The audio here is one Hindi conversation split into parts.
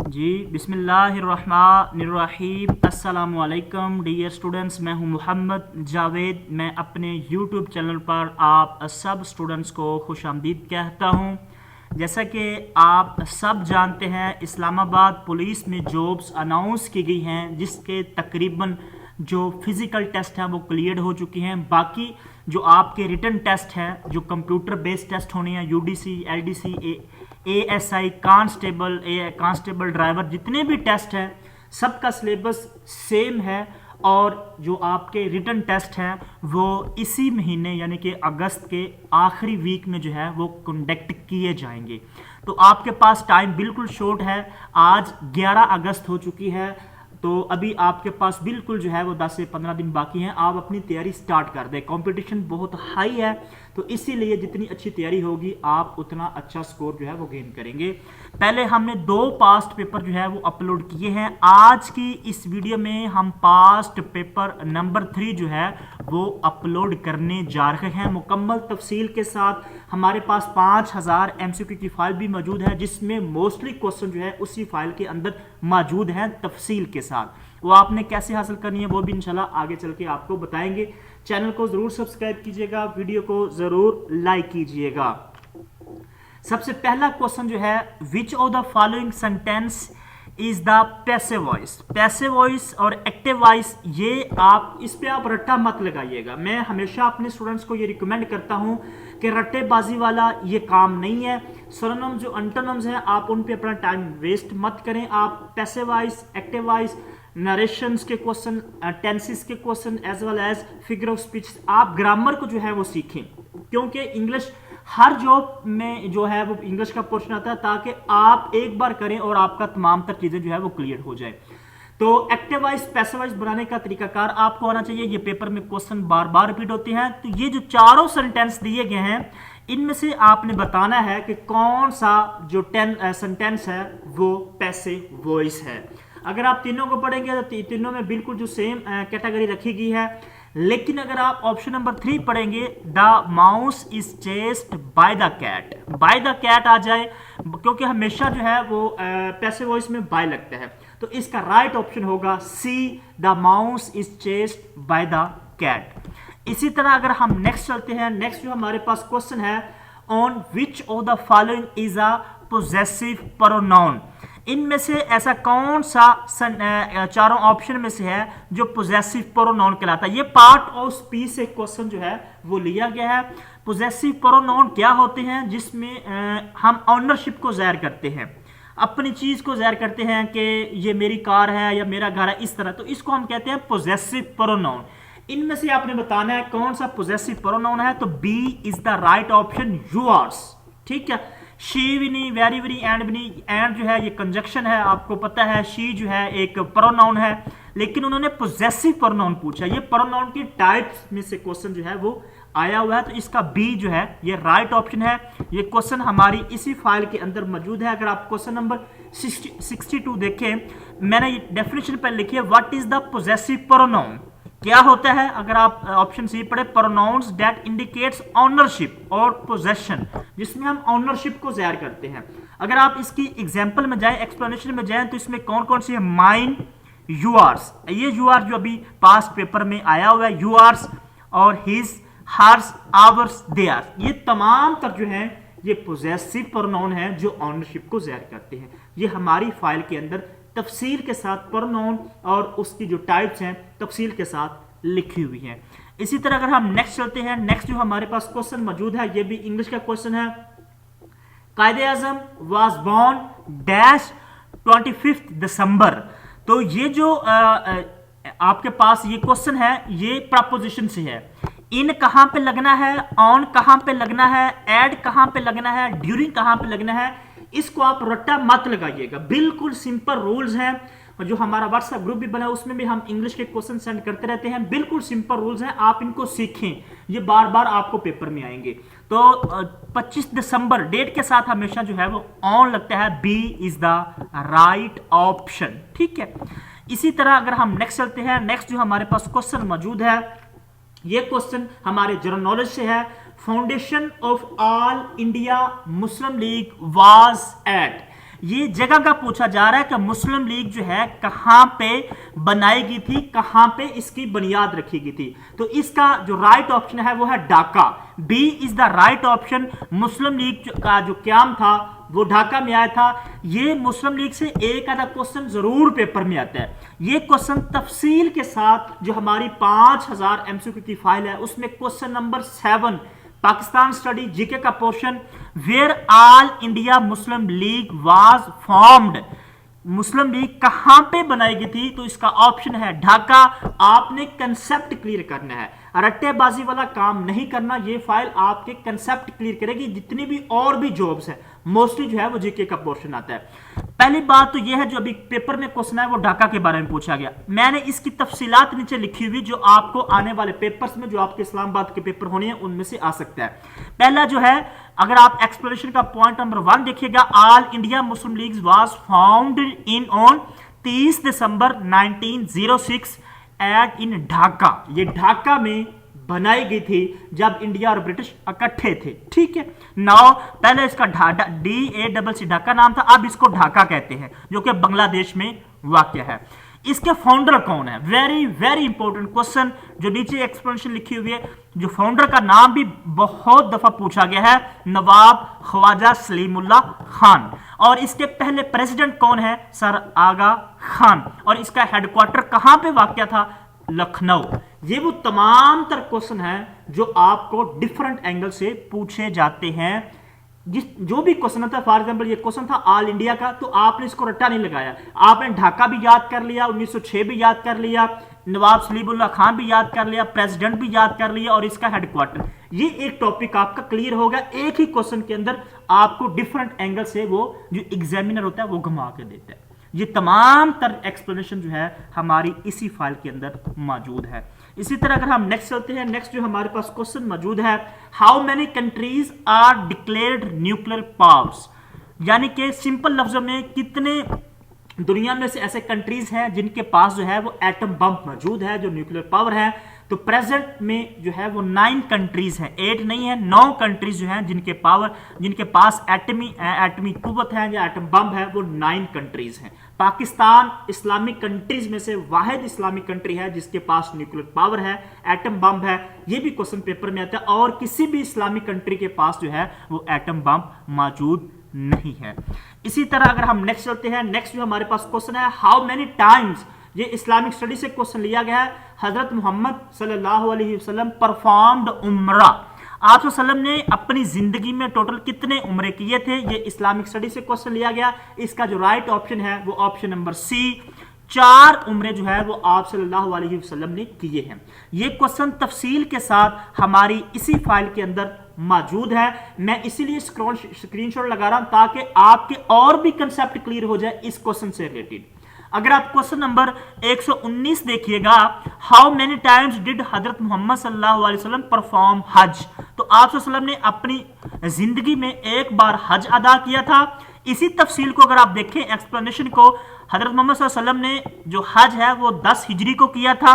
जी बिस्मिल्लाहिर्रहमानिर्रहीम अस्सलामुअलैकुम डियर स्टूडेंट्स, मैं हूं मोहम्मद जावेद। मैं अपने यूट्यूब चैनल पर आप सब स्टूडेंट्स को खुशामदीद कहता हूं। जैसा कि आप सब जानते हैं, इस्लामाबाद पुलिस में जॉब्स अनाउंस की गई हैं, जिसके तकरीबन जो फिज़िकल टेस्ट हैं वो क्लियर हो चुकी हैं। बाकी जो आपके रिटन टेस्ट हैं, जो कंप्यूटर बेस्ड टेस्ट होने हैं, UDC, LDC, ASI, constable driver, जितने भी टेस्ट हैं सबका सिलेबस सेम है। और जो आपके रिटन टेस्ट हैं वो इसी महीने यानी कि अगस्त के आखिरी वीक में जो है वो कंडक्ट किए जाएंगे। तो आपके पास टाइम बिल्कुल शॉर्ट है। आज 11 अगस्त हो चुकी है, तो अभी आपके पास बिल्कुल जो है वो 10 से 15 दिन बाकी हैं। आप अपनी तैयारी स्टार्ट कर दें। कंपटीशन बहुत हाई है, तो इसीलिए जितनी अच्छी तैयारी होगी आप उतना अच्छा स्कोर जो है वो गेन करेंगे। पहले हमने 2 पास्ट पेपर जो है वो अपलोड किए हैं। आज की इस वीडियो में हम पास्ट पेपर नंबर 3 जो है वो अपलोड करने जा रहे हैं मुकम्मल तफसील के साथ। हमारे पास 5000 MCQ की फाइल भी मौजूद है, जिसमें मोस्टली क्वेश्चन जो है उसी फाइल के अंदर मौजूद हैं तफसील के साथ। वो आपने कैसे हासिल करनी है वो भी इंशाल्लाह आगे चल के आपको बताएंगे। चैनल को जरूर सब्सक्राइब कीजिएगा, वीडियो को जरूर लाइक कीजिएगा। सबसे पहला क्वेश्चन जो है, which of the following sentence is the passive voice. Passive voice और एक्टिव वॉइस, ये आप इस पे आप रट्टा मत लगाइएगा। मैं हमेशा अपने स्टूडेंट्स को ये रिकमेंड करता हूं कि रट्टेबाजी वाला ये काम नहीं है। सिनोनिम्स जो एंटोनिम्स हैं आप उन पे अपना टाइम वेस्ट मत करें। आप passive voice, active voice, narrations के क्वेश्चन, टेंसेस के question as well as figure of speech, आप ग्रामर को जो है वो सीखें, क्योंकि इंग्लिश हर जॉब में जो है वो इंग्लिश का पोर्शन आता है, ताकि आप एक बार करें और आपका तमाम तर चीजें जो है वो क्लियर हो जाए। तो एक्टिव वॉइस, पैसिव वॉइस बनाने का तरीकाकार आपको आना चाहिए। ये पेपर में क्वेश्चन बार बार रिपीट होते हैं। तो ये जो चारों सेंटेंस दिए गए हैं, इनमें से आपने बताना है कि कौन सा जो सेंटेंस है वो पैसिव वॉइस है। अगर आप तीनों को पढ़ेंगे तो तीनों में बिल्कुल जो सेम कैटेगरी रखी गई है। लेकिन अगर आप ऑप्शन नंबर 3 पढ़ेंगे, the mouse is chased by the cat, by the cat आ जाए, क्योंकि हमेशा जो है वो पैसिव वॉइस में बाय लगता है। तो इसका राइट ऑप्शन होगा C, the mouse is chased by the cat. इसी तरह अगर हम नेक्स्ट चलते हैं, नेक्स्ट जो हमारे पास क्वेश्चन है, on which of the following is a possessive pronoun. इनमें से ऐसा कौन सा चारों ऑप्शन में से है जो पोजेसिव प्रोनाउन कहलाता है। ये पार्ट ऑफ स्पीच से क्वेश्चन जो है वो लिया गया है। पोजेसिव प्रोनाउन क्या होते हैं, जिसमें हम ऑनरशिप को जाहिर करते हैं, अपनी चीज को जाहिर करते हैं कि ये मेरी कार है या मेरा घर है, इस तरह। तो इसको हम कहते हैं पोजेसिव प्रोनाउन। इनमें से आपने बताना है कौन सा पोजेसिव प्रोनाउन है। तो B is the right option, yours. ठीक है, शी भी नहीं, वेरी वेरी, एंड भी नहीं। एंड जो है ये कंजक्शन है, आपको पता है। शी जो है एक प्रोनाउन है, लेकिन उन्होंने पोजेसिव प्रोनाउन पूछा। ये प्रोनाउन की टाइप्स में से क्वेश्चन जो है वो आया हुआ है। तो इसका बी जो है ये राइट ऑप्शन है। ये क्वेश्चन हमारी इसी फाइल के अंदर मौजूद है। अगर आप क्वेश्चन नंबर 62 देखें, मैंने ये डेफिनेशन पर लिखी है, what is the possessive pronoun, क्या होता है। अगर आप ऑप्शन सी पढ़े, प्रोनाउंस दैट इंडिकेट्स ऑनरशिप और पोजेशन, जिसमें हम ऑनरशिप को जाहिर करते हैं। अगर आप इसकी एग्जांपल में जाएं, एक्सप्लेनेशन में जाएं, तो इसमें कौन कौन सी है, माइन, यूआर्स, ये यूआर जो अभी पास्ट पेपर में आया हुआ है, यूआर्स और हिज, हर्स, आवर्स, देयर, ये तमाम तक जो है ये पोजेसिव प्रोनाउन है जो ऑनरशिप को जाहिर करते हैं। ये हमारी फाइल के अंदर तफसील के साथ प्रोनाउन और उसकी जो टाइप्स हैं तफसील के साथ लिखी हुई हैं। इसी तरह अगर हम नेक्स्ट चलते हैं, नेक्स्ट जो हमारे पास क्वेश्चन मौजूद है, ये भी इंग्लिश का क्वेश्चन है। कायदे-ए-आज़म वाज बोर्न डैश 25 दिसंबर। तो ये जो आपके पास ये क्वेश्चन है, ये प्रपोजिशन से है। इन कहां पे लगना है, ऑन कहां पे लगना है, एड कहां पे लगना है, ड्यूरिंग कहां पे लगना है, इसको आप रट्टा मत लगाइएगा। बिल्कुल सिंपल रूल्स हैं। और जो हमारा व्हाट्सएप ग्रुप भी बना है उसमें भी हम इंग्लिश के क्वेश्चन सेंड करते रहते हैं। बिल्कुल सिंपल रूल्स हैं, आप इनको सीखें, ये बार बार आपको पेपर में आएंगे। तो 25 दिसंबर डेट के साथ हमेशा जो है वो ऑन लगता है। B is the right option. ठीक है, इसी तरह अगर हम नेक्स्ट चलते हैं, नेक्स्ट जो हमारे पास क्वेश्चन मौजूद है, ये क्वेश्चन हमारे जनरल नॉलेज से है। Foundation of all India Muslim League was at, ये जगह का पूछा जा रहा है कि मुस्लिम लीग जो है कहां पे बनाई गई थी, कहां पे इसकी बुनियाद रखी गई थी। तो इसका जो राइट ऑप्शन है वो है Dhaka. B is the right option. Muslim League का जो क्याम था वो ढाका में आया था। ये मुस्लिम लीग से एक आधा क्वेश्चन जरूर पेपर में आता है। ये क्वेश्चन तफसील के साथ जो हमारी 5000 एमसीक्यू की फाइल है उसमें question number 7 Pakistan study GK का portion, where All India Muslim League was formed, Muslim League कहां पे बनाई गई थी, तो इसका ऑप्शन है ढाका। आपने कंसेप्ट क्लियर करना है, रट्टेबाजी वाला काम नहीं करना। ये फाइल आपके कंसेप्ट क्लियर करेगी। जितनी भी और भी जॉब्स है मोस्टली जो है वो जीके का पोर्शन आता है। पहली बात तो ये है जो अभी पेपर में क्वेश्चन है वो ढाका के बारे में पूछा गया। मैंने इसकी तफसीलात नीचे लिखी हुई जो आपको आने वाले पेपर्स में जो आपके इस्लामाबाद के पेपर होने हैं उनमें से आ सकता है। पहला जो है अगर आप एक्सप्लेनेशन का पॉइंट नंबर 1 देखिएगा, All India Muslim League was founded in on 30 December 1906 at in Dhaka. ये ढाका में बनाई गई थी जब इंडिया और ब्रिटिश इकट्ठे थे। ठीक है, नाउ पहले इसका DACC ढाका नाम था, अब इसको ढाका कहते हैं जो कि बांग्लादेश में वाक़या है। इसके फाउंडर कौन है? वेरी वेरी इंपॉर्टेंट क्वेश्चन जो नीचे एक्सप्लेनेशन लिखी हुई है। जो फाउंडर का नाम भी बहुत दफा पूछा गया है, नवाब ख्वाजा सलीमुल्लाह खान। और इसके पहले प्रेसिडेंट कौन है? सर आगा खान। और इसका हेडक्वार्टर कहां पे वाक़या था? लखनऊ। ये वो तमाम तर क्वेश्चन है जो आपको डिफरेंट एंगल से पूछे जाते हैं। जो भी क्वेश्चन था, फॉर एग्जांपल ये क्वेश्चन था ऑल इंडिया का, तो आपने इसको रट्टा नहीं लगाया, आपने ढाका भी याद कर लिया, 1906 भी याद कर लिया, नवाब सलीमुल्लाह खान भी याद कर लिया, प्रेसिडेंट भी याद कर लिया और इसका हेडक्वार्टर। ये एक टॉपिक आपका क्लियर होगा। एक ही क्वेश्चन के अंदर आपको डिफरेंट एंगल से वो जो एग्जामिनर होता है वो घुमा के देता है। ये तमाम तर एक्सप्लेनेशन जो है हमारी इसी फाइल के अंदर मौजूद है। इसी तरह अगर हम नेक्स्ट चलते हैं, नेक्स्ट जो हमारे पास क्वेश्चन मौजूद है, how many countries are declared nuclear powers, यानी कि सिंपल लफ्जों में कितने दुनिया में से ऐसे कंट्रीज हैं जिनके पास जो है वो एटम बम मौजूद है, जो न्यूक्लियर पावर है। तो प्रेजेंट में जो है वो 9 कंट्रीज हैं, 8 नहीं है, 9 कंट्रीज जो हैं जिनके पास एटमी कुव्वत है या एटम बम है, वो 9 कंट्रीज हैं। पाकिस्तान इस्लामिक कंट्रीज में से वाहिद इस्लामिक कंट्री है जिसके पास न्यूक्लियर पावर है, एटम बम है। ये भी क्वेश्चन पेपर में आता है। और किसी भी इस्लामिक कंट्री के पास जो है वो एटम बम मौजूद नहीं है। इसी तरह अगर हम नेक्स्ट चलते हैं, नेक्स्ट जो हमारे पास क्वेश्चन है, हाउ मेनी टाइम्स, ये इस्लामिक स्टडी से क्वेश्चन लिया गया है, हजरत मोहम्मद सल्लल्लाहु अलैहि वसल्लम परफॉर्म्ड उम्रा, आप वसल्लम ने अपनी जिंदगी में टोटल कितने उम्रे किए थे? ये इस्लामिक स्टडी से क्वेश्चन लिया गया। इसका जो राइट ऑप्शन है वो ऑप्शन नंबर सी, 4 उम्रे जो है वो आप सल्लल्लाहु अलैहि वसल्लम ने किए हैं। ये क्वेश्चन तफसील के साथ हमारी इसी फाइल के अंदर मौजूद है। मैं इसीलिए स्क्रीनशॉट लगा रहा हूं ताकि आपके और भी कंसेप्ट क्लियर हो जाए इस क्वेश्चन से रिलेटेड। अगर आप क्वेश्चन नंबर 119 देखिएगा, हाउ मेनी टाइम्स डिड हजरत मोहम्मद सल्लल्लाहु अलैहि वसल्लम परफॉर्म हज, तो आप वसल्लम ने अपनी जिंदगी में एक बार हज अदा किया था। इसी तफसील को अगर आप देखें एक्सप्लेनेशन को, हजरत मोहम्मद सल्लल्लाहु अलैहि वसल्लम ने जो हज है वो 10 हिजरी को किया था,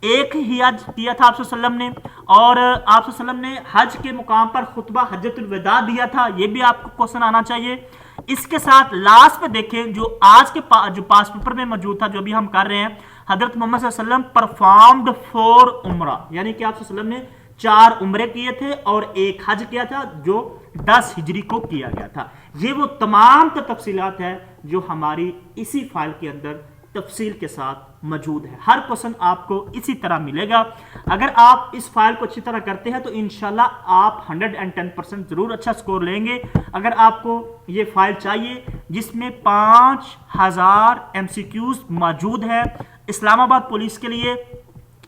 एक ही हज किया था आप वसल्लम ने। और आप वसल्लम ने हज के मुकाम पर खुतबा हज्जतुल विदा दिया था, ये भी आपको क्वेश्चन आना चाहिए। इसके साथ लास्ट में देखें जो आज के जो पास पेपर में मौजूद था, जो भी हम कर रहे हैं, हजरत मोहम्मद सल्लल्लाहु अलैहि वसल्लम परफॉर्म्ड 4 उम्रा, यानी कि आप वसल्लम ने 4 उम्रे किए थे और एक हज किया था जो 10 हिजरी को किया गया था। ये वो तमाम तफसीलात है जो हमारी इसी फाइल के अंदर तफसील के साथ मौजूद है। हर क्वेश्चन आपको इसी तरह मिलेगा। अगर आप इस फाइल को अच्छी तरह करते हैं तो इंशाल्लाह आप 110% जरूर अच्छा स्कोर लेंगे। अगर आपको ये फाइल चाहिए जिसमें 5000 MCQs मौजूद है इस्लामाबाद पुलिस के लिए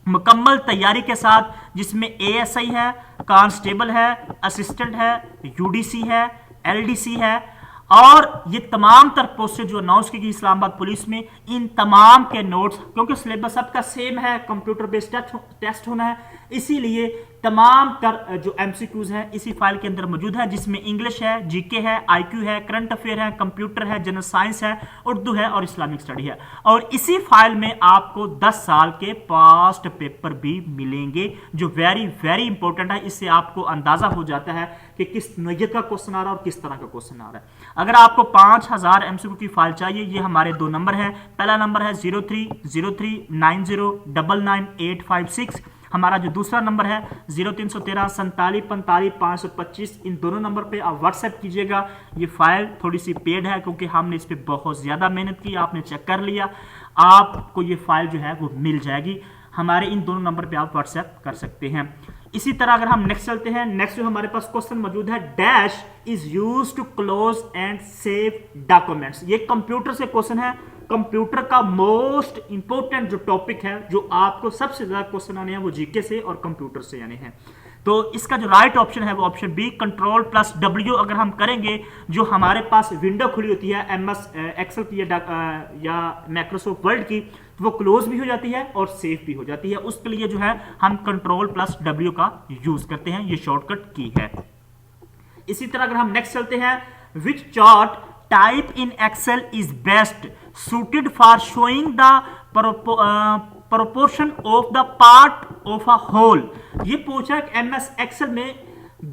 मुकम्मल तैयारी के साथ, जिसमें ASI है, कांस्टेबल है, असिस्टेंट है, UDC है, LDC है और ये तमाम तर पोस्टें जो अनाउंस की गई इस्लामाबाद पुलिस में, इन तमाम के नोट्स, क्योंकि सिलेबस सबका सेम है, कंप्यूटर बेस्ड टेस्ट होना है, इसीलिए तमाम जो एमसीक्यूज हैं इसी फाइल के अंदर मौजूद है, जिसमें इंग्लिश है, जीके है, आईक्यू है, करंट अफेयर है, कंप्यूटर है, जनरल साइंस है, उर्दू है और इस्लामिक स्टडी है। और इसी फाइल में आपको 10 साल के पास्ट पेपर भी मिलेंगे जो वेरी वेरी इंपॉर्टेंट है। इससे आपको अंदाजा हो जाता है कि किस नोयत का क्वेश्चन आ रहा है और किस तरह का क्वेश्चन आ रहा है। अगर आपको 5000 एमसीक्यू की फाइल चाहिए, ये हमारे 2 नंबर है। पहला नंबर है 030390999856। हमारा जो दूसरा नंबर है 0313 47 45 525। इन दोनों नंबर पे आप व्हाट्सएप कीजिएगा। ये फाइल थोड़ी सी पेड है क्योंकि हमने इस पे बहुत ज़्यादा मेहनत की, आपने चेक कर लिया, आपको ये फाइल जो है वो मिल जाएगी। हमारे इन दोनों नंबर पे आप व्हाट्सएप कर सकते हैं। इसी तरह अगर हम नेक्स्ट चलते हैं, नेक्स्ट जो हमारे पास क्वेश्चन मौजूद है, dash is used to close and save documents. ये कंप्यूटर से क्वेश्चन है। कंप्यूटर का मोस्ट इंपोर्टेंट जो टॉपिक है, जो आपको सबसे ज्यादा क्वेश्चन आने हैं वो जीके से और कंप्यूटर से आने हैं। तो इसका जो राइट ऑप्शन है वो ऑप्शन बी, Ctrl+W अगर हम करेंगे, जो हमारे पास विंडो खुली होती है MS एक्सेल की या माइक्रोसॉफ्ट वर्ड की, तो वो क्लोज भी हो जाती है और सेव भी हो जाती है। उसके लिए जो है हम Ctrl+W का यूज करते हैं, ये शॉर्टकट की है। इसी तरह अगर हम नेक्स्ट चलते हैं, which chart type in Excel is best suited for showing the proportion of the part of a whole। ये पूछा कि MS एक्सेल में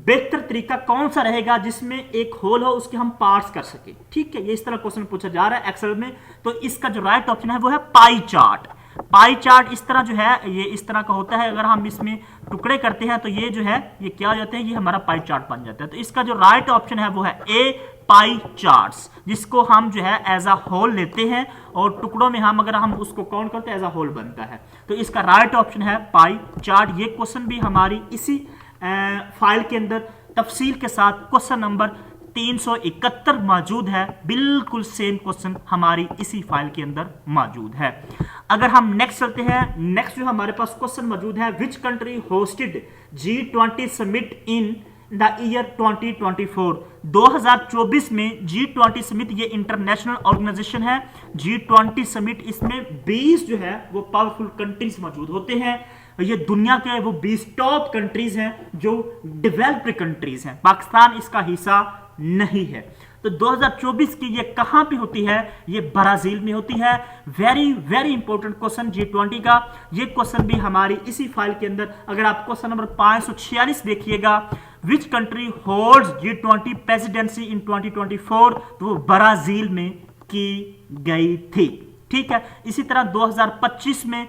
बेहतर तरीका कौन सा रहेगा जिसमें एक होल हो, उसके हम पार्ट्स कर सके। ठीक है, ये इस तरह क्वेश्चन पूछा जा रहा है एक्सेल में। तो इसका जो राइट ऑप्शन है वो है पाई चार्ट। पाई चार्ट इस तरह जो है ये इस तरह का होता है। अगर हम इसमें टुकड़े करते हैं तो ये जो है ये क्या हो जाते हैं, ये हमारा पाई चार्ट बन जाता है। तो इसका जो राइट ऑप्शन है वो है ए, पाई चार्ट्स, जिसको हम जो है एज अ होल लेते हैं और टुकड़ों में हम अगर हम उसको काउंट करते हैं एज अ होल बनता है। तो इसका राइट ऑप्शन है पाई चार्ट। ये क्वेश्चन भी हमारी इसी फाइल के अंदर तफसील के साथ क्वेश्चन नंबर 371 मौजूद है। बिल्कुल सेम क्वेश्चन हमारी इसी फाइल के अंदर मौजूद है। अगर हम नेक्स्ट चलते हैं, नेक्स्ट जो हमारे पास क्वेश्चन मौजूद है, which country hosted G20 summit in the year 2024। 2024 में G20 समिट, ये इंटरनेशनल ऑर्गेनाइजेशन है G20 समिट। इसमें 20 जो है वो पावरफुल कंट्रीज मौजूद होते हैं। ये दुनिया के वो 20 टॉप कंट्रीज हैं जो डेवलप्ड कंट्रीज हैं। पाकिस्तान इसका हिस्सा नहीं है। तो 2024 की ये कहां पे होती है, ये ब्राजील में होती है। Very very important question G20 का। ये क्वेश्चन भी हमारी इसी फाइल के अंदर, अगर आप क्वेश्चन नंबर 546 देखिएगा, which country holds G20 presidency in 2024, तो वो ब्राजील में की गई थी। ठीक है, इसी तरह 2025 में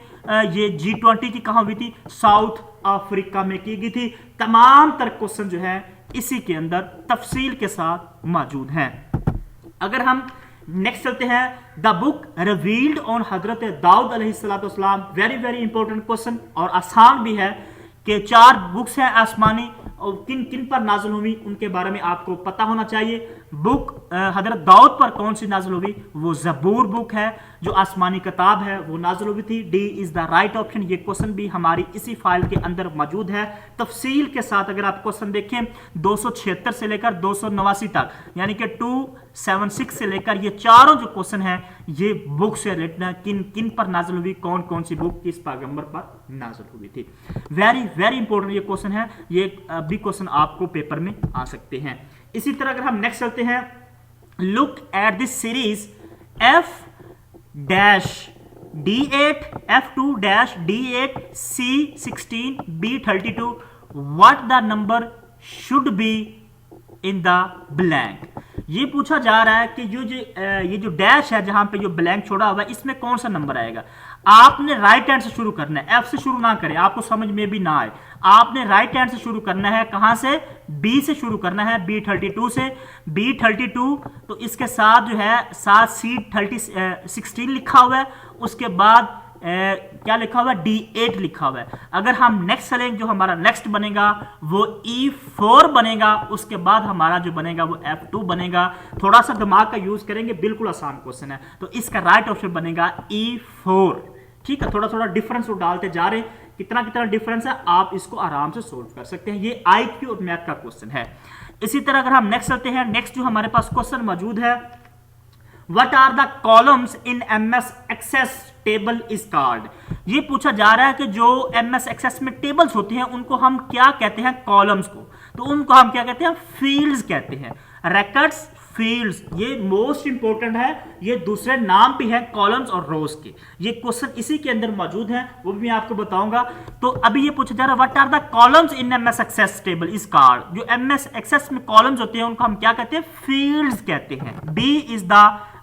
ये G20 की कहां हुई थी, साउथ अफ्रीका में की गई थी। तमाम तर क्वेश्चन जो है इसी के अंदर तफसील के साथ मौजूद हैं। अगर हम नेक्स्ट चलते हैं, द बुक रिवील्ड ऑन हजरत दाऊद अलैहिस्सलाम। वेरी वेरी इंपॉर्टेंट क्वेश्चन और आसान भी है कि 4 बुक्स हैं आसमानी और किन किन पर नाज़िल हुई उनके बारे में आपको पता होना चाहिए। बुक हजरत दाऊद पर कौन सी नाज़िल हुई, वो ज़बूर बुक है जो आसमानी किताब है, वो नाज़िल हुई थी। D is the right option. ये क्वेश्चन भी हमारी इसी फाइल के अंदर मौजूद है तफसील के साथ। अगर आप क्वेश्चन देखें 276 से लेकर 289 तक, यानी कि 276 से लेकर ये चारों जो क्वेश्चन हैं ये बुक से रिलेटेड है। किन किन पर नाज़िल हुई, कौन कौन सी बुक किस पैगंबर पर नाज़िल हुई थी। वेरी वेरी इंपॉर्टेंट ये क्वेश्चन है। ये भी क्वेश्चन आपको पेपर में आ सकते हैं। इसी तरह अगर हम नेक्स्ट चलते हैं, look at this series F-D8 F2-D8 C16 B32, what the number should be in the blank। ये पूछा जा रहा है कि ये जो डैश है जहां पे जो ब्लैंक छोड़ा हुआ है इसमें कौन सा नंबर आएगा। आपने राइट हैंड से शुरू करना है, एफ से शुरू ना करें, आपको समझ में भी ना आए। आपने राइट हैंड से शुरू करना है। कहां से, बी से शुरू करना है, B32 से। B32 तो इसके साथ जो है साथ C16 लिखा हुआ है, उसके बाद क्या लिखा हुआ है, D8 लिखा हुआ है। अगर हम नेक्स्ट चलेंगे, जो हमारा नेक्स्ट बनेगा वो E4 बनेगा, उसके बाद हमारा जो बनेगा वो F2 बनेगा। थोड़ा सा दिमाग का यूज करेंगे, बिल्कुल आसान क्वेश्चन है। तो इसका राइट ऑप्शन बनेगा E4। ठीक है, थोड़ा थोड़ा डिफरेंस वो डालते जा रहे हैं, कितना कितना डिफरेंस है आप इसको आराम से सोल्व कर सकते हैं। ये IQ और मैथ का क्वेश्चन है। इसी तरह अगर हम नेक्स्ट चलते हैं, नेक्स्ट जो हमारे पास क्वेश्चन मौजूद है, what are the columns in MS access table is called. ये पूछा जा रहा है कि जो एमएस एक्सेस में टेबल्स होते हैं उनको हम क्या कहते हैं, कॉलम्स को, तो उनको हम क्या कहते हैं, फील्ड्स कहते हैं। रिकॉर्ड्स, फील्ड्स, ये मोस्ट इंपॉर्टेंट है, ये दूसरे नाम भी है कॉलम्स और रोज के। ये क्वेश्चन इसी के अंदर मौजूद है, वो भी मैं आपको बताऊंगा। तो अभी ये पूछा जा रहा है what are the columns in MS access table is called. जो एमएस एक्सेस में कॉलम्स होते हैं उनको हम क्या कहते हैं, फील्ड्स कहते हैं। B is the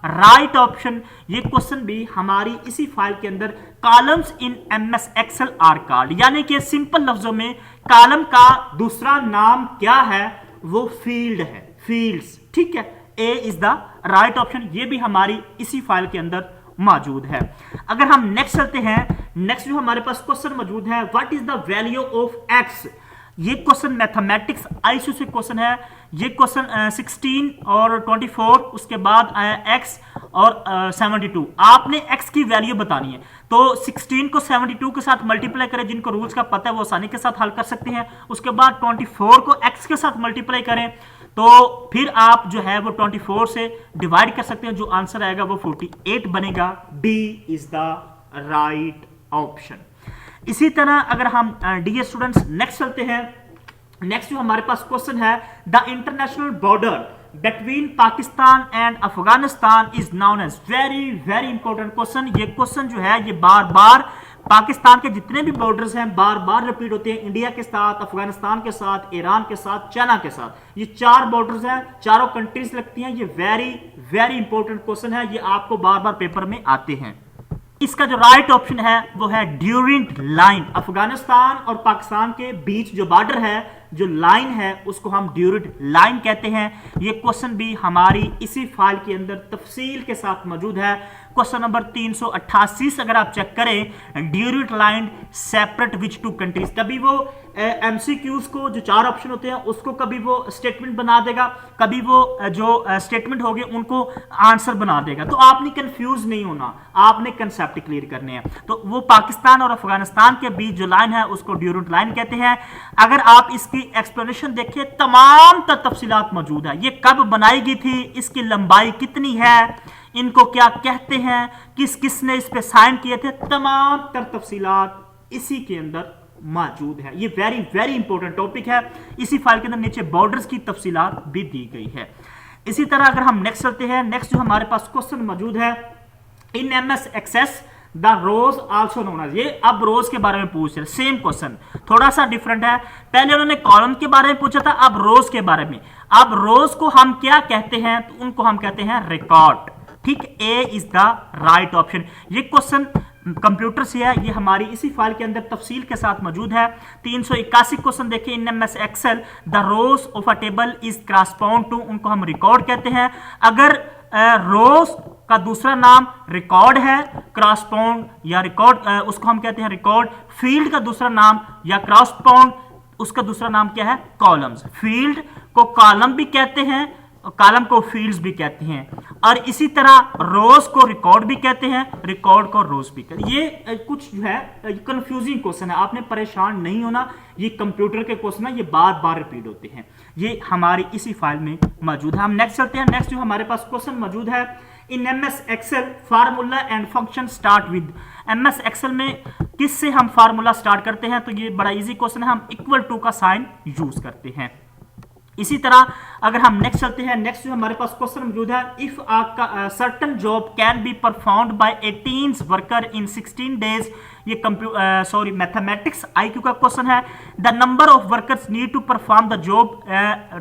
right option. ये क्वेश्चन भी हमारी इसी फाइल के अंदर columns in MS excel are called, यानी कि सिंपल लफ्जों में कॉलम का दूसरा नाम क्या है, वो फील्ड है, फील्ड्स, ठीक है। ए इज द राइट ऑप्शन, ये भी हमारी इसी फाइल के अंदर मौजूद है। अगर हम नेक्स्ट चलते हैं, नेक्स्ट जो हमारे पास क्वेश्चन मौजूद है, what is the value of x. ये क्वेश्चन मैथमेटिक्स आईसीयू से क्वेश्चन है। ये क्वेश्चन 16 और 24, उसके बाद एक्स और 72, आपने एक्स की वैल्यू बतानी है। तो 16 को 72 के साथ मल्टीप्लाई करें, जिनको रूल्स का पता है वो आसानी के साथ हल कर सकते हैं। उसके बाद 24 को एक्स के साथ मल्टीप्लाई करें, तो फिर आप जो है वो 24 से डिवाइड कर सकते हैं, जो आंसर आएगा वो 48 बनेगा। D is the right option. इसी तरह अगर हम डियर स्टूडेंट्स नेक्स्ट चलते हैं, नेक्स्ट जो हमारे पास क्वेश्चन है, the international border between Pakistan and Afghanistan is known as. Very very important question. ये क्वेश्चन जो है ये बार बार पाकिस्तान के जितने भी बॉर्डर्स हैं बार बार रिपीट होते हैं, इंडिया के साथ, अफगानिस्तान के साथ, ईरान के साथ, चाइना के साथ। ये 4 बॉर्डर्स हैं, चारों कंट्रीज लगती हैं। ये वेरी वेरी इंपॉर्टेंट क्वेश्चन है, ये आपको बार बार पेपर में आते हैं। इसका जो राइट ऑप्शन है वो है ड्यूरिंग लाइन। अफगानिस्तान और पाकिस्तान के बीच जो बॉर्डर है, जो लाइन है, उसको हम ड्यूरिंग लाइन कहते हैं। ये क्वेश्चन भी हमारी इसी फाइल के अंदर तफसील के साथ मौजूद है। क्वेश्चन नंबर 388 अगर आप चेक करें, Durand line separate which two countries, कभी वो एमसीक्यूज को जो 4 ऑप्शन होते हैं उसको कभी वो स्टेटमेंट बना देगा, कभी वो जो स्टेटमेंट हो गए उनको आंसर बना देगा। तो आपने कंफ्यूज नहीं होना, आपने कंसेप्ट क्लियर करने हैं। तो वो पाकिस्तान और अफगानिस्तान के बीच जो लाइन है उसको ड्यूरिंग लाइन कहते हैं। अगर आप इसकी एक्सप्लेनेशन देखें, तमाम तफसीलात मौजूद है। ये कब बनाई गई थी, इसकी लंबाई कितनी है, इनको क्या कहते हैं, किस किस ने इस पे साइन किए थे, तमाम तफसीलात इसी के अंदर मौजूद है। ये वेरी वेरी इंपॉर्टेंट टॉपिक है। इसी फाइल के अंदर नीचे बॉर्डर्स की तफसीलात भी दी गई है। इसी तरह अगर हम नेक्स्ट चलते हैं, नेक्स्ट जो हमारे पास क्वेश्चन मौजूद है, in MS access the rows also known as. ये अब रोज के बारे में पूछ रहे, सेम क्वेश्चन, थोड़ा सा डिफरेंट है। पहले उन्होंने कॉलम के बारे में पूछा था, अब रोज के बारे में। अब रोज को हम क्या कहते हैं, तो उनको हम कहते हैं रिकॉर्ड, ठीक। ए इज द राइट ऑप्शन। ये क्वेश्चन कंप्यूटर से है, ये हमारी इसी फाइल के अंदर तफसील के साथ मौजूद है। 381 क्वेश्चन देखिए, in MS Excel the rows of a table is correspond to, उनको हम रिकॉर्ड कहते हैं। अगर रोज का दूसरा नाम रिकॉर्ड है, क्रॉसपाउंड या रिकॉर्ड, उसको हम कहते हैं रिकॉर्ड। फील्ड का दूसरा नाम या क्रॉसपाउंड, उसका दूसरा नाम क्या है, कॉलम्स। फील्ड को कॉलम भी कहते हैं, कॉलम को फील्ड्स भी कहते हैं। और इसी तरह रोज को रिकॉर्ड भी कहते हैं, रिकॉर्ड को रोज भी कहते हैं। ये कुछ जो है कंफ्यूजिंग क्वेश्चन है, आपने परेशान नहीं होना। ये कंप्यूटर के क्वेश्चन है, ये बार बार रिपीट होते हैं। ये हमारी इसी फाइल में मौजूद है। हम नेक्स्ट चलते हैं। नेक्स्ट जो हमारे पास क्वेश्चन मौजूद है, in MS excel formula and function start with. MS excel में किससे हम फार्मूला स्टार्ट करते हैं, तो ये बड़ा इजी क्वेश्चन है, हम इक्वल टू का साइन यूज करते हैं। इसी तरह अगर हम नेक्स्ट चलते हैं, नेक्स्ट जो हमारे पास क्वेश्चन मौजूद है, if certain job can be performed by 18 worker in 16 days. ये मैथमेटिक्स आईक्यू का क्वेश्चन है। The number of workers need to perform the job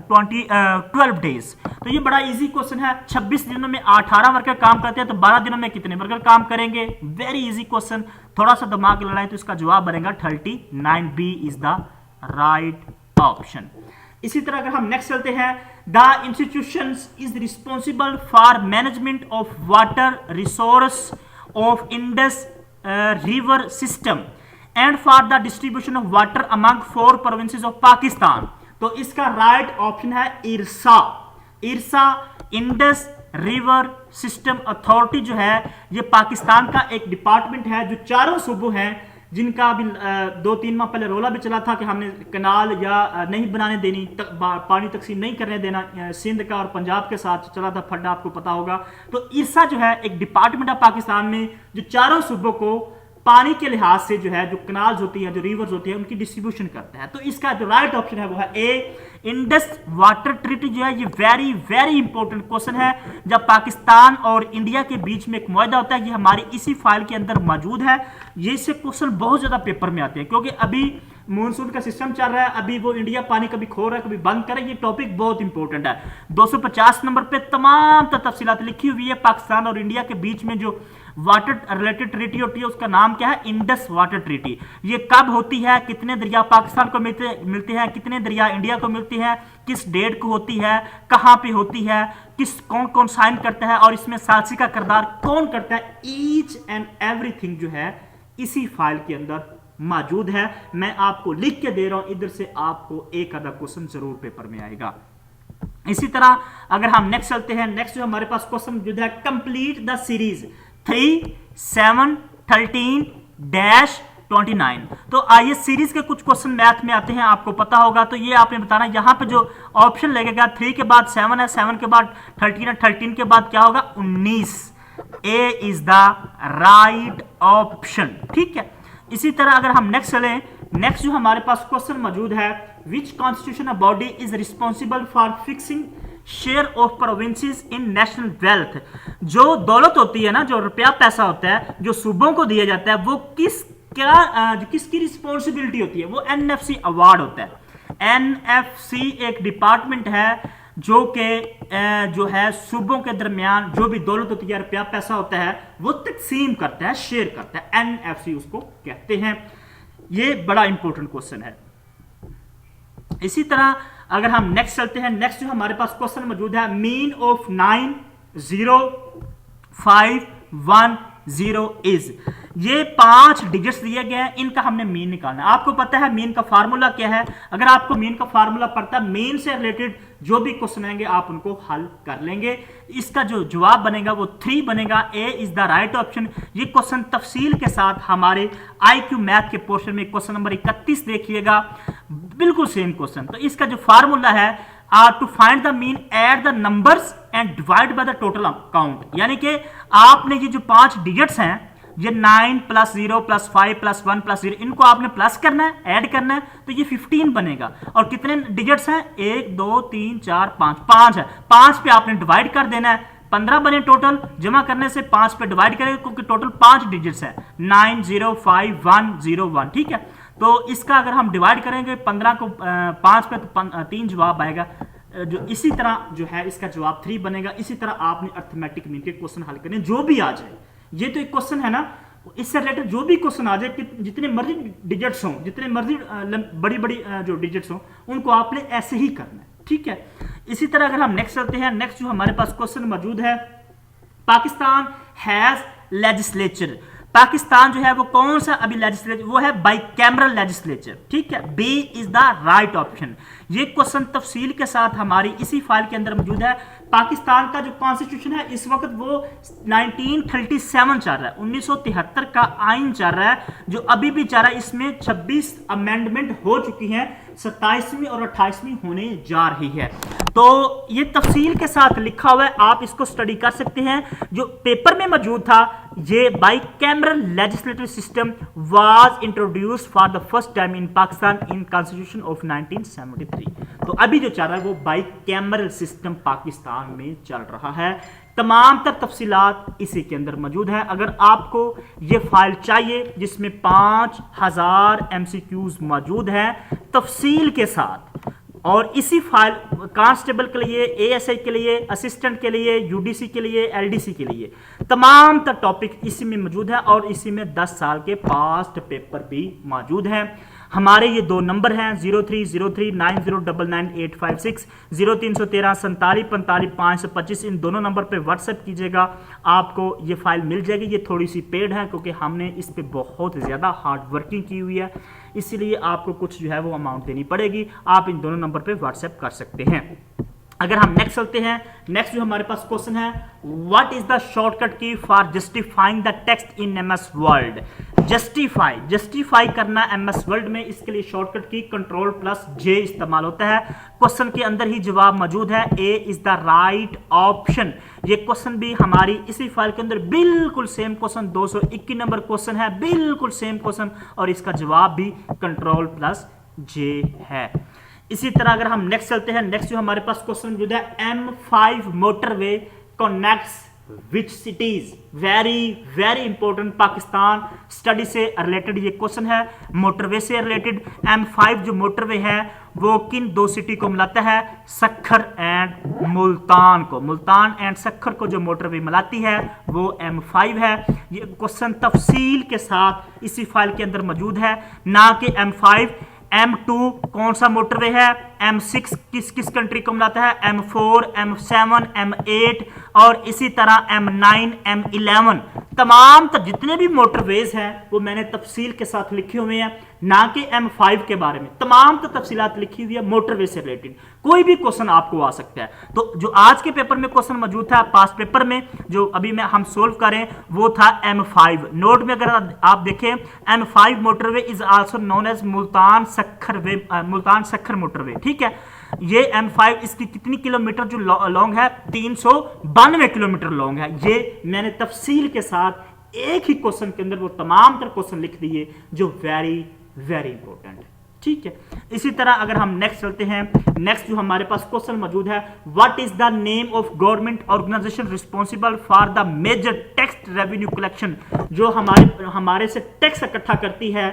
12 days. तो ये बड़ा इजी क्वेश्चन है। 26 दिनों में 18 वर्कर काम करते हैं, तो 12 दिनों में कितने वर्कर काम करेंगे। वेरी इजी क्वेश्चन, थोड़ा सा दिमाग लड़ाए तो इसका जवाब बनेगा 39। B is the right option. इसी तरह अगर हम नेक्स्ट चलते हैं, the institutions is responsible for management of water resource of Indus river system and for the distribution of water among 4 provinces of Pakistan. तो इसका राइट ऑप्शन है IRSA. IRSA Indus river system authority जो है, ये पाकिस्तान का एक डिपार्टमेंट है जो चारों सूबों हैं, जिनका अभी 2-3 माह पहले रोला भी चला था कि हमने कनाल या नहीं बनाने देनी, पानी तकसीम नहीं करने देना। सिंध का और पंजाब के साथ चला था फड्डा, आपको पता होगा। तो इरसा जो है एक डिपार्टमेंट है पाकिस्तान में, जो चारों सूबों को पानी के लिहाज से जो है, जो कनाल्स होती है, जो रिवर्स होती है, उनकी डिस्ट्रीब्यूशन करता है। तो इसका जो राइट ऑप्शन है वो है ए, इंडस वाटर ट्रीटी जो है ये वेरी वेरी इंपॉर्टेंट क्वेश्चन है। जब पाकिस्तान और इंडिया के बीच में एक मुआहदा होता है, ये हमारी इसी फाइल के अंदर मौजूद है। ये से क्वेश्चन बहुत ज्यादा पेपर में आते हैं, क्योंकि अभी मानसून का सिस्टम चल रहा है, अभी वो इंडिया पानी कभी खोल रहा है, कभी बंद कर रहा है। ये टॉपिक बहुत इंपॉर्टेंट है। 250 नंबर पे तमाम तफसीलात लिखी हुई है। पाकिस्तान और इंडिया के बीच में जो वाटर रिलेटेड ट्रीटी होती है उसका नाम क्या है? Indus water treaty. ये कब होती है, कितने दरिया पाकिस्तान को मिलते हैं, कितने दरिया इंडिया को मिलती है, किस डेट को होती है, कहां पे होती है, कौन कौन साइन करता है, और इसमें सालसी का किरदार कौन करता है, ईच एंड एवरीथिंग जो है इसी फाइल के अंदर मौजूद है। मैं आपको लिख के दे रहा हूं, इधर से आपको एक आधा क्वेश्चन जरूर पेपर में आएगा। इसी तरह अगर हम नेक्स्ट चलते हैं, नेक्स्ट जो हमारे पास क्वेश्चन मौजूद है, कंप्लीट द सीरीज 3, 7, 13 -29। तो आइए सीरीज के कुछ क्वेश्चन मैथ में आते हैं, आपको पता होगा। तो ये आपने बताना, यहां पे जो ऑप्शन लगेगा 3 के बाद 7 है, 7 के बाद 13 है, 13 के बाद क्या होगा? 19। ए इज द राइट ऑप्शन, ठीक है। इसी तरह अगर हम नेक्स्ट चलें, नेक्स्ट जो हमारे पास क्वेश्चन मौजूद है, which constitutional body is responsible for fixing share of provinces in national wealth. जो दौलत होती है ना, जो रुपया पैसा होता है जो सूबों को दिया जाता है, वो किसकी रिस्पॉन्सिबिलिटी होती है? वो एनएफसी अवार्ड होता है। एनएफसी एक डिपार्टमेंट है जो है सूबों के दरमियान जो भी दौलत होती है, रुपया पैसा होता है, वो तकसीम करता है, शेयर करता है। एनएफसी उसको कहते हैं। ये बड़ा इंपॉर्टेंट क्वेश्चन है। इसी तरह अगर हम नेक्स्ट चलते हैं, नेक्स्ट जो हमारे पास क्वेश्चन मौजूद है, मीन ऑफ 9, 0, 5, 1, 0 इज। ये 5 डिजिट्स दिए गए हैं, इनका हमने मीन निकालना है। आपको पता है मीन का फार्मूला क्या है? अगर आपको मीन का फार्मूला पता है, मीन से रिलेटेड जो भी क्वेश्चन आएंगे आप उनको हल कर लेंगे। इसका जो जवाब बनेगा वो 3 बनेगा। ए इज द राइट ऑप्शन। ये क्वेश्चन तफसील के साथ हमारे IQ मैथ के पोर्शन में क्वेश्चन नंबर 31 देखिएगा, बिल्कुल सेम क्वेश्चन। तो इसका जो फार्मूला है, to find the mean add the numbers and divide by the total count. यानी कि आपने ये जो 5 डिजिट्स हैं, ये 9 + 0 + 5 + 1 + 0, इनको आपने प्लस करना है, ऐड करना है, तो ये 15 बनेगा। और कितने डिजिट्स हैं? 1 2 3 4 5, 5 है। 5 पे आपने डिवाइड कर देना है, 15 बने टोटल। जमा करने से 5 पे डिवाइड करेंगे क्योंकि टोटल 5 डिजिट्स है, 9 0 5 1 0 1, ठीक है। तो इसका अगर हम डिवाइड करेंगे 15 को 5 पे, तो 3 जवाब आएगा। जो इसी तरह जो है इसका जवाब 3 बनेगा। इसी तरह आपने अर्थमेटिक मीन के क्वेश्चन हल करने, जो भी आ जाए। ये तो एक क्वेश्चन है ना, इससे रिलेटेड जो भी क्वेश्चन आ जाए, जितने मर्जी डिजिट्स हों, जितने मर्जी बड़ी बड़ी जो डिजिट्स हों, उनको आपने ऐसे ही करना है, ठीक है। इसी तरह अगर हम नेक्स्ट चलते हैं, नेक्स्ट जो हमारे पास क्वेश्चन मौजूद है, पाकिस्तान हैज लेजिस्लेचर। पाकिस्तान जो है वो कौन सा अभी लेजिस्लेचर? वो है बाइकैमरल लेजिस्लेचर, ठीक है। B is the right option. ये क्वेश्चन तफसील के साथ हमारी इसी फाइल के अंदर मौजूद है। पाकिस्तान का जो कॉन्स्टिट्यूशन है इस वक्त वो 1937 चल रहा है, 1973 का आइन चल रहा है, जो अभी भी चल रहा है। इसमें 26 अमेंडमेंट हो चुकी हैं, 27वीं और 28वीं होने जा रही है। तो ये तफसील के साथ लिखा हुआ है, आप इसको स्टडी कर सकते हैं। जो पेपर में मौजूद था, ये bicameral legislative system was introduced for the first time in Pakistan in constitution of 1973। तो अभी जो चल रहा है वो बाइकैमरल सिस्टम पाकिस्तान में चल रहा है। तमाम तर तफसीलात इसी के अंदर मौजूद है। अगर आपको ये फाइल चाहिए जिसमें 5000 MCQs मौजूद हैं तफसील के साथ, और इसी फाइल कांस्टेबल के लिए, ASI के लिए, असिस्टेंट के लिए, UDC के लिए, LDC के लिए, तमाम तर टॉपिक इसी में मौजूद है। और इसी में 10 साल के पास्ट पेपर भी मौजूद हैं। हमारे ये 2 नंबर हैं 030390999856, 0313 47 45 525। इन दोनों नंबर पे व्हाट्सएप कीजिएगा, आपको ये फाइल मिल जाएगी। ये थोड़ी सी पेड है क्योंकि हमने इस पे बहुत ज़्यादा हार्ड वर्किंग की हुई है, इसीलिए आपको कुछ जो है वो अमाउंट देनी पड़ेगी। आप इन दोनों नंबर पे व्हाट्सएप कर सकते हैं। अगर हम नेक्स्ट चलते हैं, नेक्स्ट जो हमारे पास क्वेश्चन है, व्हाट इज द शॉर्टकट की for justifying the text in MS word. Justify, justify करना एमएस वर्ड में, इसके लिए शॉर्टकट की Ctrl+J इस्तेमाल होता है। क्वेश्चन के अंदर ही जवाब मौजूद है, ए इज द राइट ऑप्शन। ये क्वेश्चन भी हमारी इसी फाइल के अंदर बिल्कुल सेम क्वेश्चन 221 नंबर क्वेश्चन है, बिल्कुल सेम क्वेश्चन, और इसका जवाब भी Ctrl+J है। इसी तरह अगर हम नेक्स्ट चलते हैं, नेक्स्ट जो हमारे पास क्वेश्चन मौजूद है, M5 मोटरवे कनेक्ट्स विच cities, very very important, Pakistan study से रिलेटेड ये क्वेश्चन है, मोटरवे से रिलेटेड। M5 जो मोटरवे है वो किन दो सिटी को मिलाता है, सक्खर एंड मुल्तान को, मुल्तान एंड सक्खर को जो मोटरवे मिलाती है वो M5 है। ये क्वेश्चन तफसील के साथ इसी फाइल के अंदर मौजूद है, ना कि M5। M2 कौन सा मोटरवे है, M6 किस किस कंट्री को मिलाता है, M4, M7, M8 और इसी तरह M9, M11, तमाम जितने भी मोटरवेज हैं वो मैंने तफसील के साथ लिखे हुए हैं, ना कि M5 के बारे में, तमाम तफसीलात लिखी हुई है मोटरवे से रिलेटेड। कोई भी क्वेश्चन आपको आ सकता है। तो जो आज के पेपर में क्वेश्चन मौजूद था, पास्ट पेपर में जो अभी में हम सोल्व करें, वो था M5। नोट में अगर आप देखें, M5 motorway is also known as Multan Sukkur motorway, ठीक है। ये M5 इसकी कितनी किलोमीटर जो लॉन्ग है, 392 किलोमीटर लॉन्ग है। ये मैंने तफसील के साथ एक ही क्वेश्चन के अंदर वो तमाम तर क्वेश्चन लिख दिए जो वेरी वेरी इंपॉर्टेंट है, ठीक है। इसी तरह अगर हम नेक्स्ट चलते हैं, नेक्स्ट जो हमारे पास क्वेश्चन मौजूद है, what is the name of government organization responsible for the major tax revenue collection, जो हमारे से टैक्स इकट्ठा करती है,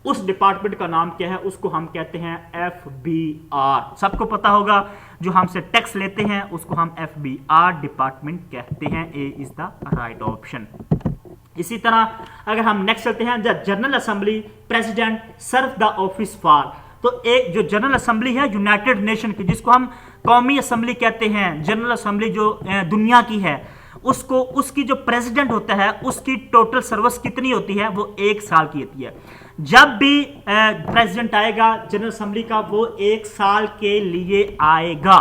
उस डिपार्टमेंट का नाम क्या है, उसको हम कहते हैं FBR। सबको पता होगा जो हमसे टैक्स लेते हैं उसको हम FBR डिपार्टमेंट कहते हैं। A is the right option. इसी तरह अगर हम नेक्स्ट चलते हैं, the general assembly president serve the office for, तो एक जो जनरल असेंबली है यूनाइटेड नेशन की, जिसको हम कौमी असेंबली कहते हैं, जनरल असेंबली जो दुनिया की है, उसको उसकी जो प्रेसिडेंट होता है उसकी टोटल सर्विस कितनी होती है, वो 1 साल की होती है। जब भी प्रेसिडेंट आएगा जनरल असेंबली का, वो 1 साल के लिए आएगा।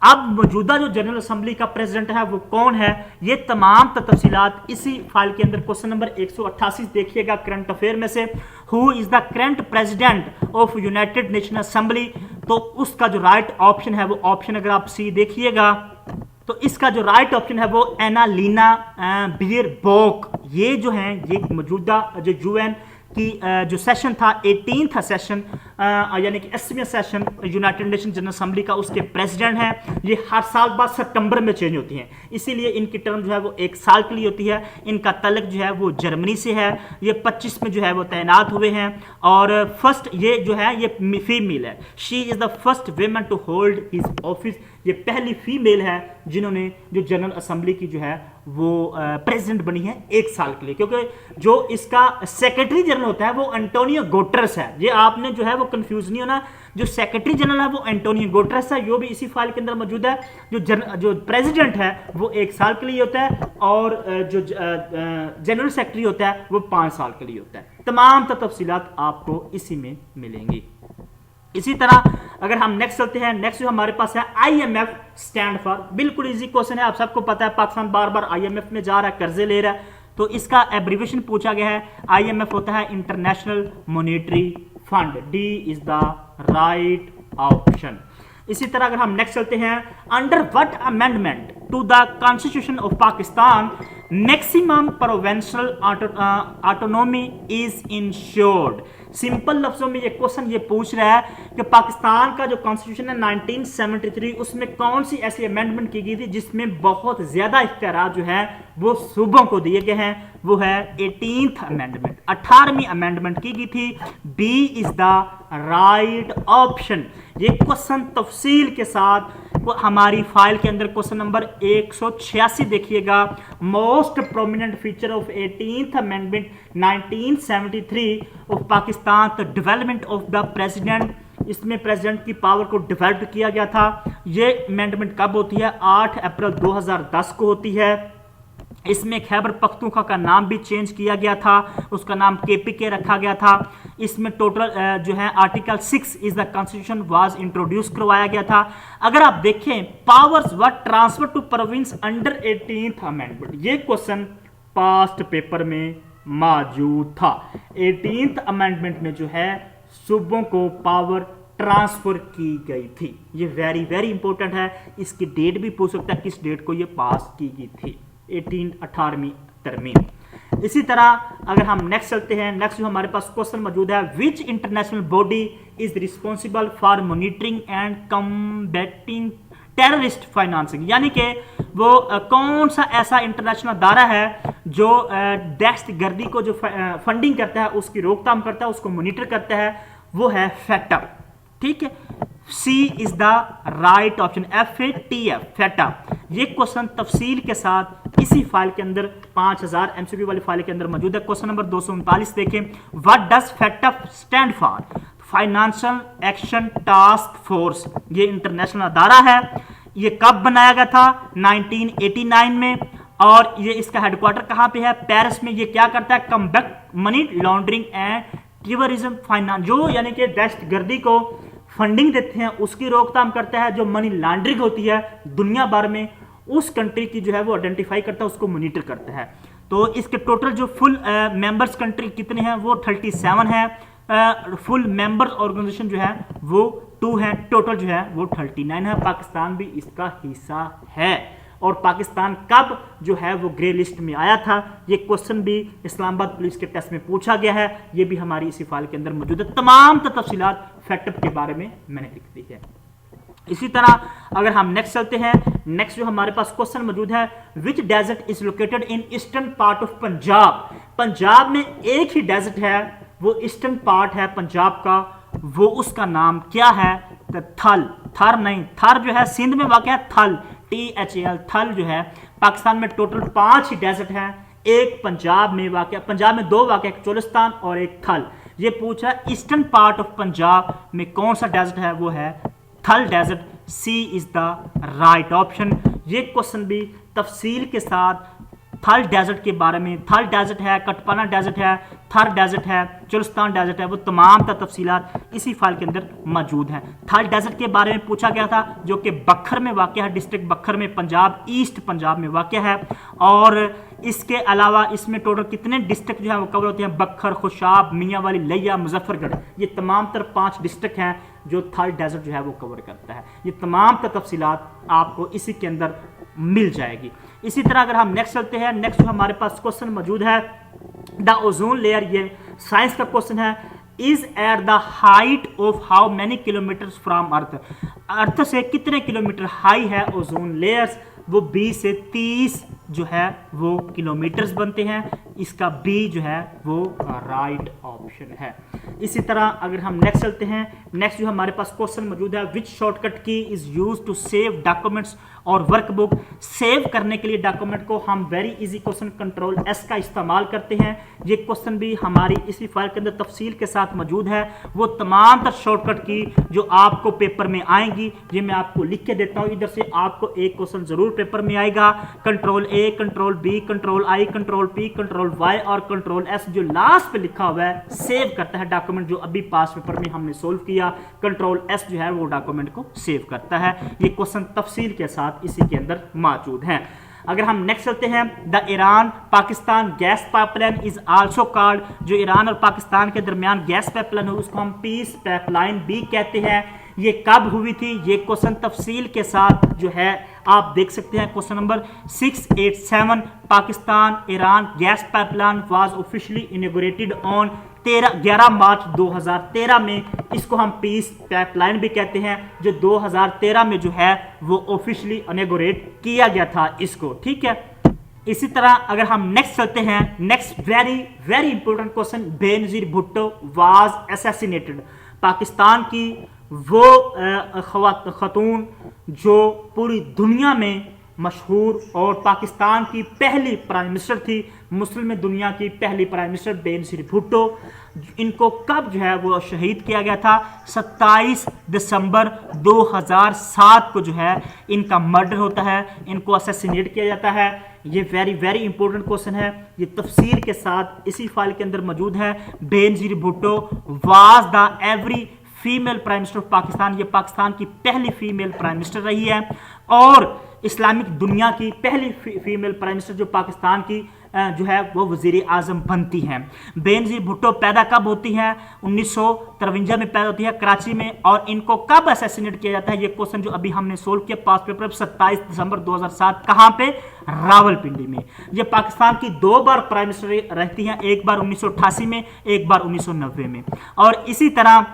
अब मौजूदा जो जनरल असेंबली का प्रेसिडेंट है वो कौन है, ये तमाम तफसीलात इसी फाइल के अंदर क्वेश्चन नंबर 188 देखिएगा करंट अफेयर में से, who is the current president of United nation assembly. तो उसका जो राइट ऑप्शन है वो ऑप्शन अगर आप सी देखिएगा तो इसका जो राइट ऑप्शन है वो एनालीना बीयरबॉक। ये जो है ये मौजूदा जो यूएन की जो सेशन था 18वां सेशन यानी कि 80वां session United Nation General Assembly का, उसके प्रेसिडेंट हैं। ये हर साल बाद सितंबर में चेंज होती हैं, इसीलिए इनकी टर्म जो है वो 1 साल के लिए होती है। इनका तलक जो है वो जर्मनी से है। ये 25 में जो है वो तैनात हुए हैं और फर्स्ट ये जो है ये फीमेल है। She is the first woman to hold his office. ये पहली फीमेल है जिन्होंने जो जनरल असेंबली की जो है वो प्रेसिडेंट बनी है 1 साल के लिए, क्योंकि जो इसका सेक्रेटरी जनरल होता है वो एंटोनियो गुटेरेस है। ये आपने जो है वो कंफ्यूज नहीं होना, जो सेक्रेटरी जनरल है वो एंटोनियो गुटेरेस है, यो भी इसी फाइल के अंदर मौजूद है। जो प्रेसिडेंट है वो 1 साल के लिए होता है और जो जनरल सेक्रेटरी होता है वो 5 साल के लिए होता है। तमाम तफसीलात आपको इसी में मिलेंगी। इसी तरह अगर हम नेक्स्ट चलते हैं, नेक्स्ट जो हमारे पास है IMF स्टैंड फॉर, बिल्कुल इजी क्वेश्चन है, आप सबको पता है पाकिस्तान बार बार IMF में जा रहा है, कर्जे ले रहा है, तो इसका एब्रीविएशन पूछा गया है। IMF होता है international monetary fund. D is the right option. इसी तरह अगर हम नेक्स्ट चलते हैं, under what amendment to the constitution of Pakistan maximum provincial autonomy is ensured. Simple लफ्जों में ये क्वेश्चन ये पूछ रहा है कि पाकिस्तान का जो कॉन्स्टिट्यूशन है 1973, उसमें कौन सी ऐसी अमेंडमेंट की गई थी जिसमें बहुत ज्यादा इख्तियार जो है वो सूबों को दिए गए हैं, वो है 18th अमेंडमेंट, 18वीं अमेंडमेंट की गई थी। B is the right option. ये क्वेश्चन तफसील के साथ हमारी फाइल के अंदर क्वेश्चन नंबर 186 देखिएगा। Most prominent feature of 18th amendment 1973 of Pakistan, the development of the president. इसमें प्रेसिडेंट की पावर को डेवलप किया गया था। ये अमेंडमेंट कब होती है? 8 अप्रैल 2010 को होती है। इसमें खैबर पख्तूनख्वा का नाम भी चेंज किया गया था, उसका नाम KPK रखा गया था। इसमें टोटल जो है article 6 is the constitution was introduce करवाया गया था। अगर आप देखें powers were transfer to province under 18th amendment, ये क्वेश्चन पास्ट पेपर में मौजूद था। 18th अमेंडमेंट में जो है सूबों को पावर ट्रांसफर की गई थी। ये वेरी वेरी इंपॉर्टेंट है, इसकी डेट भी पूछ सकता है किस डेट को ये पास की गई थी, 18वीं तरमीम। इसी तरह अगर हम नेक्स्ट चलते हैं, नेक्स्ट जो हमारे पास क्वेश्चन मौजूद है, विच international body is responsible for monitoring and combating terrorist financing, यानी कि वो कौन सा ऐसा इंटरनेशनल अदारा है जो दहशतगर्दी को जो फंडिंग करता है उसकी रोकथाम करता है, उसको मॉनिटर करता है, वो है फैटा। ठीक है, C is the right option, FATF फैटा। ये क्वेश्चन तफसील के साथ इसी फाइल के अंदर 5000 MCQ वाली फाइल के अंदर मौजूद है। क्वेश्चन नंबर 239 देखें, what does FATF stand for? Financial action task force. ये इंटरनेशनल अदारा है, ये कब बनाया गया था? 1989 में, और ये इसका हेडक्वार्टर कहां पे है? पेरिस में। ये क्या करता है? Combat money laundering and terrorism finance, जो यानी कि दहशतगर्दी को फंडिंग देते हैं उसकी रोकथाम करता है। जो मनी लॉन्ड्रिंग होती है दुनिया भर में, उस कंट्री की जो है वो आइडेंटिफाई करता है, उसको मॉनिटर करता है। तो इसके टोटल जो फुल मेंबर्स कंट्री कितने हैं? वो 37 है। फुल मेंबर्स ऑर्गेनाइजेशन जो है वो 2 है, टोटल जो है वो 39 है। पाकिस्तान भी इसका हिस्सा है। और पाकिस्तान कब जो है वो ग्रे लिस्ट में आया था, ये क्वेश्चन भी इस्लामाबाद पुलिस के टेस्ट में पूछा गया है। ये भी हमारी इसी फाइल के अंदर मौजूद है। तमाम तफसीलात फैक्ट के बारे में मैंने लिख दी है। इसी तरह अगर हम नेक्स्ट चलते हैं, नेक्स्ट जो हमारे पास क्वेश्चन मौजूद है, which desert is located in eastern part of Punjab? Punjab में एक ही डेजर्ट है, वो ईस्टर्न पार्ट है पंजाब का, वो उसका नाम क्या है? थल। थर नहीं, थर जो है सिंध में वाक़ है, थल THAL थल जो है। पाकिस्तान में टोटल 5 ही डेजर्ट हैं, एक पंजाब में वाक़, पंजाब में 2 वाक़, एक चोलिस्तान और एक थल। ये पूछ रहा है ईस्टर्न पार्ट ऑफ पंजाब में कौन सा डेजर्ट है? वो है Thal desert. C is the right option. ये क्वेश्चन भी तफसील के साथ थल डेजर्ट के बारे में, थल डेजर्ट है, कटपाना डेजर्ट है, थर डेजर्ट है, चुलिस्तान डेजर्ट है, वो तमाम तफसीलात इसी फाइल के अंदर मौजूद हैं। थल डेजर्ट के बारे में पूछा गया था, जो कि बखर में वाक़ है, डिस्ट्रिक्ट बखर में, पंजाब, ईस्ट पंजाब में वाक़ है। और इसके अलावा इसमें टोटल कितने डिस्ट्रिक्ट जो है वो कवर होते हैं? बखर, खुशाब, मियाँ वाली, लिया, मुजफ्फरगढ़, ये तमाम 5 डिस्ट्रिक्ट हैं जो थल डेजर्ट जो है वो कवर करता है। ये तमाम तफसीलात आपको इसी के अंदर मिल जाएगी। इसी तरह अगर हम नेक्स्ट चलते हैं, नेक्स्ट जो हमारे पास क्वेश्चन मौजूद है, द ओजोन लेयर, ये साइंस का क्वेश्चन है, is at the height of how many kilometer from earth? Earth से कितने किलोमीटर हाई है ओजोन लेयर्स? वो 20 से 30 जो है वो किलोमीटर्स बनते हैं। इसका बी जो है वो राइट ऑप्शन है। इसी तरह अगर हम नेक्स्ट चलते हैं, नेक्स्ट जो हमारे पास क्वेश्चन मौजूद है, which shortcut key is use to save documents और वर्कबुक? सेव करने के लिए डॉक्यूमेंट को हम very easy question control S का इस्तेमाल करते हैं। ये क्वेश्चन भी हमारी इसी फाइल के अंदर तफसील के साथ मौजूद है। वो तमाम तर शॉर्टकट की जो आपको पेपर में आएंगी, ये मैं आपको लिख के देता हूँ। इधर से आपको एक क्वेश्चन जरूर पेपर में आएगा, control A, control B, control I, control P, control Y और कंट्रोल S, जो लास्ट पे लिखा हुआ है सेव करता है डॉक्यूमेंट, जो अभी पास पेपर में हमने सोल्व किया। कंट्रोल S जो है वो डॉक्यूमेंट को सेव करता है। ये क्वेश्चन तफसील के साथ इसी के अंदर मौजूद हैं। अगर हम नेक्स्ट चलते हैं, the Iran Pakistan gas pipeline is also called, जो ईरान और पाकिस्तान के दरमियान गैस पाइपलाइन है उसको हम पीस पाइपलाइन भी कहते हैं। ये कब हुई थी? ये क्वेश्चन तफसील के साथ जो है आप देख सकते हैं। Question number 687, Pakistan Iran gas pipeline was officially inaugurated on 11 मार्च 2013 में। इसको हम पीस पाइपलाइन भी कहते हैं, जो 2013 में जो है वो ऑफिशियली इनॉग्रेट किया गया था इसको। ठीक है, इसी तरह अगर हम नेक्स्ट चलते हैं, next very very important question, Benazir Bhutto was assassinated. Pakistan की वो खतून जो पूरी दुनिया में मशहूर और पाकिस्तान की पहली प्राइम मिनिस्टर थी, मुस्लिम दुनिया की पहली प्राइम मिनिस्टर बेनजीर भुट्टो, इनको कब जो है वो शहीद किया गया था? 27 दिसंबर 2007 को जो है इनका मर्डर होता है, इनको असैसिनेट किया जाता है। ये वेरी वेरी इंपॉर्टेंट क्वेश्चन है, ये तफसील के साथ इसी फाइल के अंदर मौजूद है। Benazir Bhutto was the every female prime minister of Pakistan, ये पाकिस्तान की पहली फीमेल प्राइम मिनिस्टर रही है और इस्लामिक दुनिया की पहली फीमेल प्राइम मिनिस्टर जो पाकिस्तान की जो है वो वजीर आजम बनती हैं। बेनजीर भुट्टो पैदा कब होती हैं? 1953 में पैदा होती है कराची में। और इनको कब असैसिनेट किया जाता है? ये क्वेश्चन जो अभी हमने सोल्व किया पास पेपर 27 दिसंबर 2007। कहां पे? रावलपिंडी में। ये पाकिस्तान की 2 बार प्राइम मिनिस्टर रहती हैं, एक बार 1988 में, एक बार 1990 में। और इसी तरह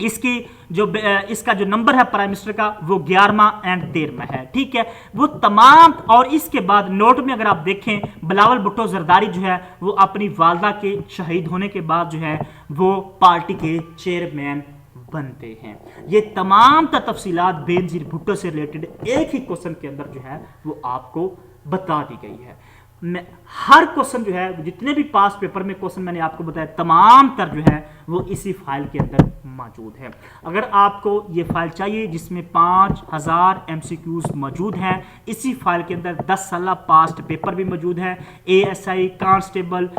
इसका जो नंबर है प्राइम मिनिस्टर का वो 11वां एंड 13वां है। ठीक है, वो तमाम। और इसके बाद नोट में अगर आप देखें, बिलावल भुट्टो जरदारी जो है वो अपनी वालदा के शहीद होने के बाद जो है वो पार्टी के चेयरमैन बनते हैं। ये तमाम तफसीलात बेनजीर भुट्टो से रिलेटेड एक ही क्वेश्चन के अंदर जो है वो आपको बता दी गई है। हर क्वेश्चन जो है, जितने भी पास पेपर में क्वेश्चन मैंने आपको बताया, तमाम तर जो है वो इसी फाइल के अंदर मौजूद है। अगर आपको ये फाइल चाहिए जिसमें 5000 MCQs मौजूद हैं, इसी फाइल के अंदर 10 साल पास्ट पेपर भी मौजूद है। ASI, constable,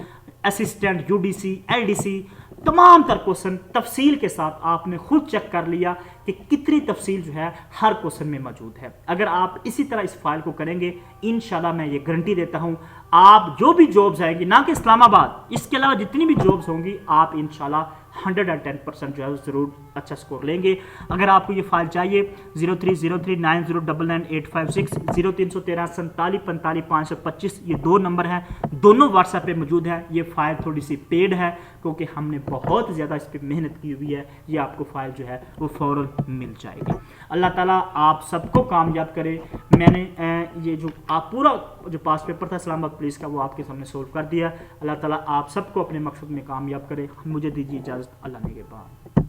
assistant, UDC, LDC, तमाम तर क्वेश्चन तफसील के साथ आपने खुद चेक कर लिया कि कितनी तफसील जो है हर क्वेश्चन में मौजूद है। अगर आप इसी तरह इस फाइल को करेंगे, इंशाल्लाह मैं ये गारंटी देता हूं, आप जो भी जॉब्स आएंगी, ना कि इस्लामाबाद, इसके अलावा जितनी भी जॉब्स होंगी, आप इंशाल्लाह 110% जो है जरूर अच्छा स्कोर लेंगे। अगर आपको ये फाइल चाहिए 030390999856, 0313 47 45 525, ये 2 नंबर हैं, दोनों व्हाट्सएप पे मौजूद है। ये फाइल थोड़ी सी पेड है क्योंकि हमने बहुत ज़्यादा इस पर मेहनत की हुई है। ये आपको फाइल जो है वो फ़ौरन मिल जाएगी। अल्लाह ताला आप सबको कामयाब करे। मैंने ये जो आप पूरा जो पास पेपर था इस्लामाबाद पुलिस का वो आपके सामने सोल्व कर दिया। अल्लाह ताला आप सबको अपने मकसद में कामयाब करे। मुझे दीजिए इजाज़त, अल्लाह ने के बाद।